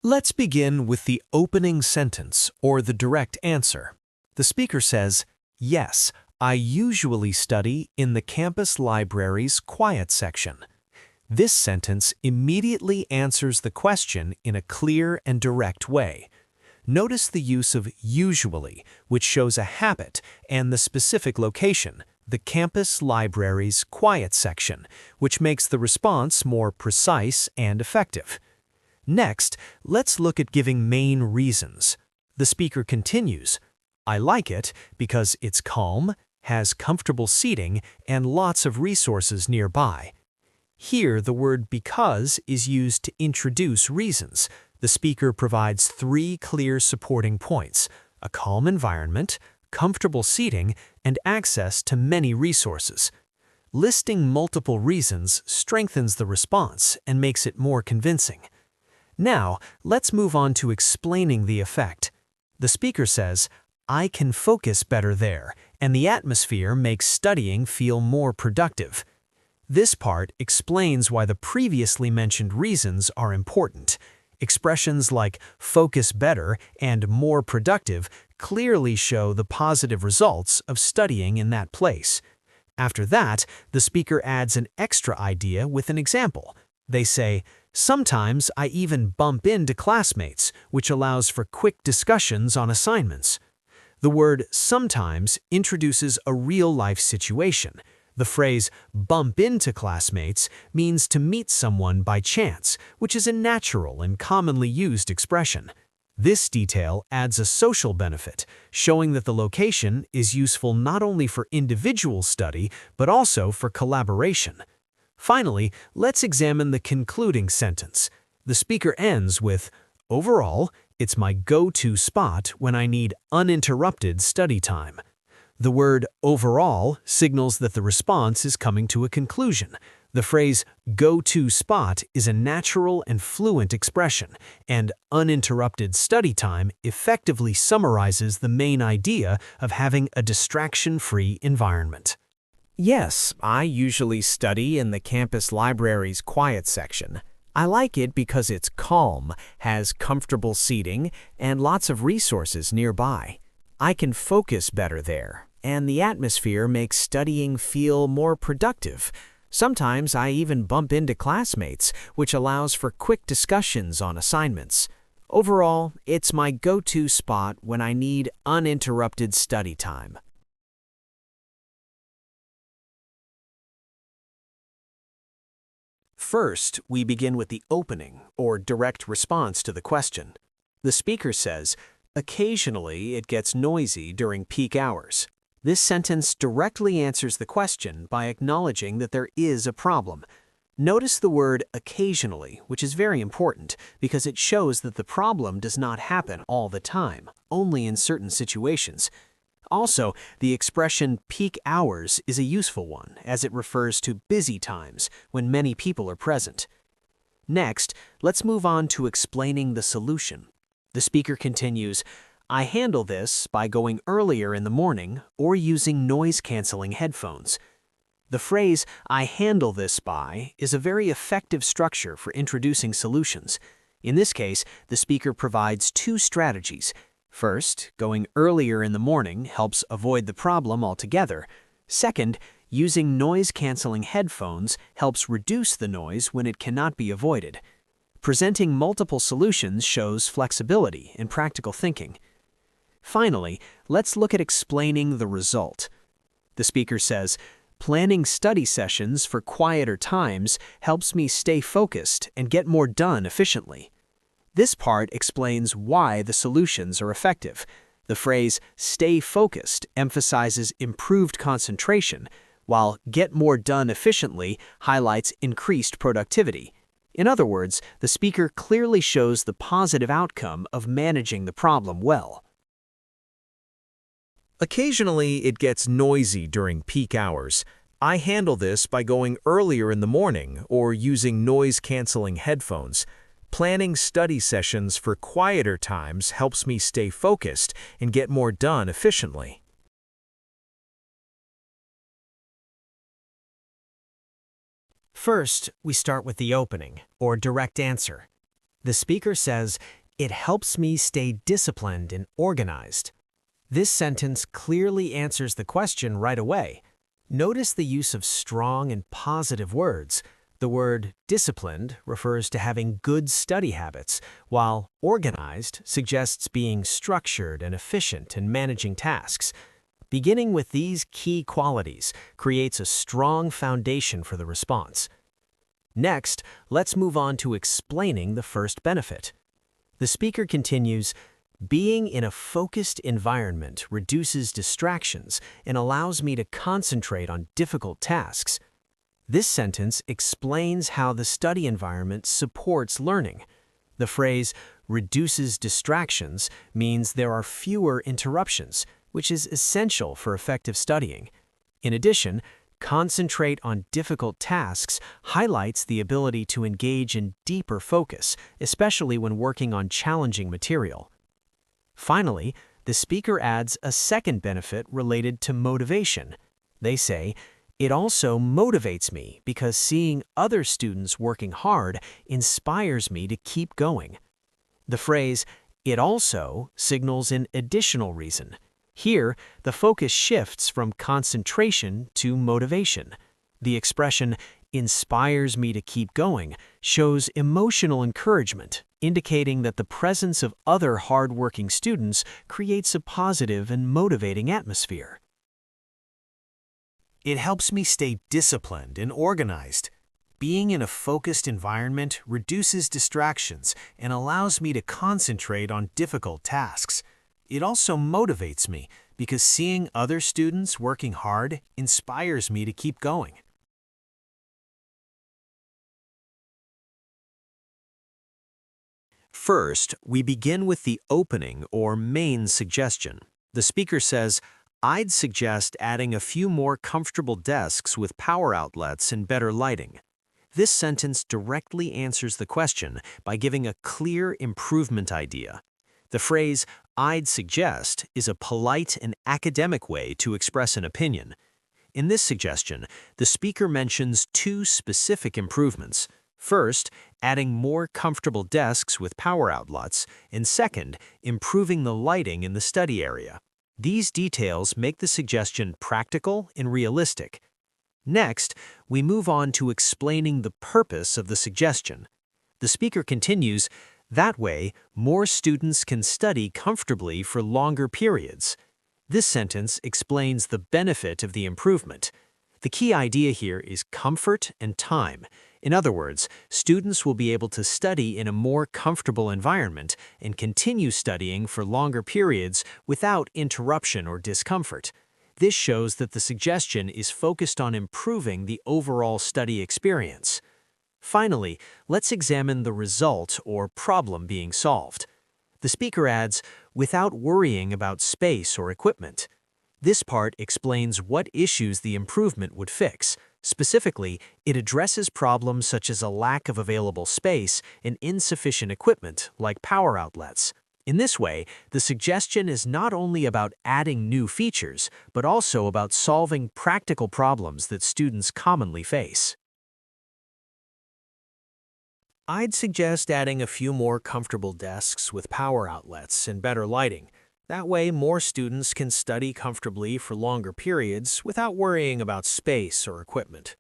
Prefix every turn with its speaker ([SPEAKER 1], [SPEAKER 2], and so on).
[SPEAKER 1] Let's begin with the opening sentence or the direct answer. The speaker says, "Yes, I usually study in the campus library's quiet section." This sentence immediately answers the question in a clear and direct way. Notice the use of usually, which shows a habit, and the specific location, the campus library's quiet section, which makes the response more precise and effective. Next, let's look at giving main reasons. The speaker continues, "I like it because it's calm, has comfortable seating, and lots of resources nearby." Here, the word because is used to introduce reasons. The speaker provides 3 clear supporting points: a calm environment, comfortable seating, and access to many resources. Listing multiple reasons strengthens the response and makes it more convincing. Now, let's move on to explaining the effect. The speaker says, "I can focus better there, and the atmosphere makes studying feel more productive." This part explains why the previously mentioned reasons are important. Expressions like focus better and more productive clearly show the positive results of studying in that place. After that, the speaker adds an extra idea with an example. They say, "Sometimes I even bump into classmates, which allows for quick discussions on assignments." The word sometimes introduces a real-life situation. The phrase bump into classmates means to meet someone by chance, which is a natural and commonly used expression. This detail adds a social benefit, showing that the location is useful not only for individual study, but also for collaboration. Finally, let's examine the concluding sentence. The speaker ends with, "Overall, it's my go-to spot when I need uninterrupted study time." The word overall signals that the response is coming to a conclusion. The phrase go-to spot is a natural and fluent expression, and uninterrupted study time effectively summarizes the main idea of having a distraction-free environment.
[SPEAKER 2] Yes, I usually study in the campus library's quiet section. I like it because it's calm, has comfortable seating, and lots of resources nearby. I can focus better there, and the atmosphere makes studying feel more productive. Sometimes I even bump into classmates, which allows for quick discussions on assignments. Overall, it's my go-to spot when I need uninterrupted study time.
[SPEAKER 1] First, we begin with the opening, or direct response to the question. The speaker says, "Occasionally it gets noisy during peak hours." This sentence directly answers the question by acknowledging that there is a problem. Notice the word occasionally, which is very important because it shows that the problem does not happen all the time, only in certain situations. Also, the expression peak hours is a useful one, as it refers to busy times when many people are present. Next, let's move on to explaining the solution. The speaker continues, "I handle this by going earlier in the morning or using noise-canceling headphones." The phrase, "I handle this by," is a very effective structure for introducing solutions. In this case, the speaker provides 2 strategies. First, going earlier in the morning helps avoid the problem altogether. Second, using noise-canceling headphones helps reduce the noise when it cannot be avoided. Presenting multiple solutions shows flexibility and practical thinking. Finally, let's look at explaining the result. The speaker says, "Planning study sessions for quieter times helps me stay focused and get more done efficiently." This part explains why the solutions are effective. The phrase "stay focused" emphasizes improved concentration, while "get more done efficiently" highlights increased productivity. In other words, the speaker clearly shows the positive outcome of managing the problem well.
[SPEAKER 2] Occasionally, it gets noisy during peak hours. I handle this by going earlier in the morning or using noise-canceling headphones. Planning study sessions for quieter times helps me stay focused and get more done efficiently.
[SPEAKER 1] First, we start with the opening, or direct answer.
[SPEAKER 2] The speaker says, "It helps me stay disciplined and organized." This sentence clearly answers the question right away. Notice the use of strong and positive words. The word disciplined refers to having good study habits, while organized suggests being structured and efficient in managing tasks. Beginning with these key qualities creates a strong foundation for the response. Next, let's move on to explaining the first benefit. The speaker continues, "Being in a focused environment reduces distractions and allows me to concentrate on difficult tasks." This sentence explains how the study environment supports learning. The phrase "reduces distractions" means there are fewer interruptions, which is essential for effective studying. In addition, "concentrate on difficult tasks" highlights the ability to engage in deeper focus, especially when working on challenging material. Finally, the speaker adds a second benefit related to motivation. They say, "It also motivates me because seeing other students working hard inspires me to keep going." The phrase, "it also" signals an additional reason. Here, the focus shifts from concentration to motivation. The expression, "inspires me to keep going," shows emotional encouragement, indicating that the presence of other hard-working students creates a positive and motivating atmosphere.
[SPEAKER 1] It helps me stay disciplined and organized. Being in a focused environment reduces distractions and allows me to concentrate on difficult tasks. It also motivates me because seeing other students working hard inspires me to keep going. First, we begin with the opening or main suggestion. The speaker says, "I'd suggest adding a few more comfortable desks with power outlets and better lighting." This sentence directly answers the question by giving a clear improvement idea. The phrase, "I'd suggest," is a polite and academic way to express an opinion. In this suggestion, the speaker mentions two specific improvements. First, adding more comfortable desks with power outlets, and second, improving the lighting in the study area. These details make the suggestion practical and realistic. Next, we move on to explaining the purpose of the suggestion. The speaker continues, "That way, more students can study comfortably for longer periods." This sentence explains the benefit of the improvement. The key idea here is comfort and time. In other words, students will be able to study in a more comfortable environment and continue studying for longer periods without interruption or discomfort. This shows that the suggestion is focused on improving the overall study experience. Finally, let's examine the result or problem being solved. The speaker adds, "without worrying about space or equipment." This part explains what issues the improvement would fix. Specifically, it addresses problems such as a lack of available space and insufficient equipment, like power outlets. In this way, the suggestion is not only about adding new features, but also about solving practical problems that students commonly face. I'd suggest adding a few more comfortable desks with power outlets and better lighting. That way, more students can study comfortably for longer periods without worrying about space or equipment.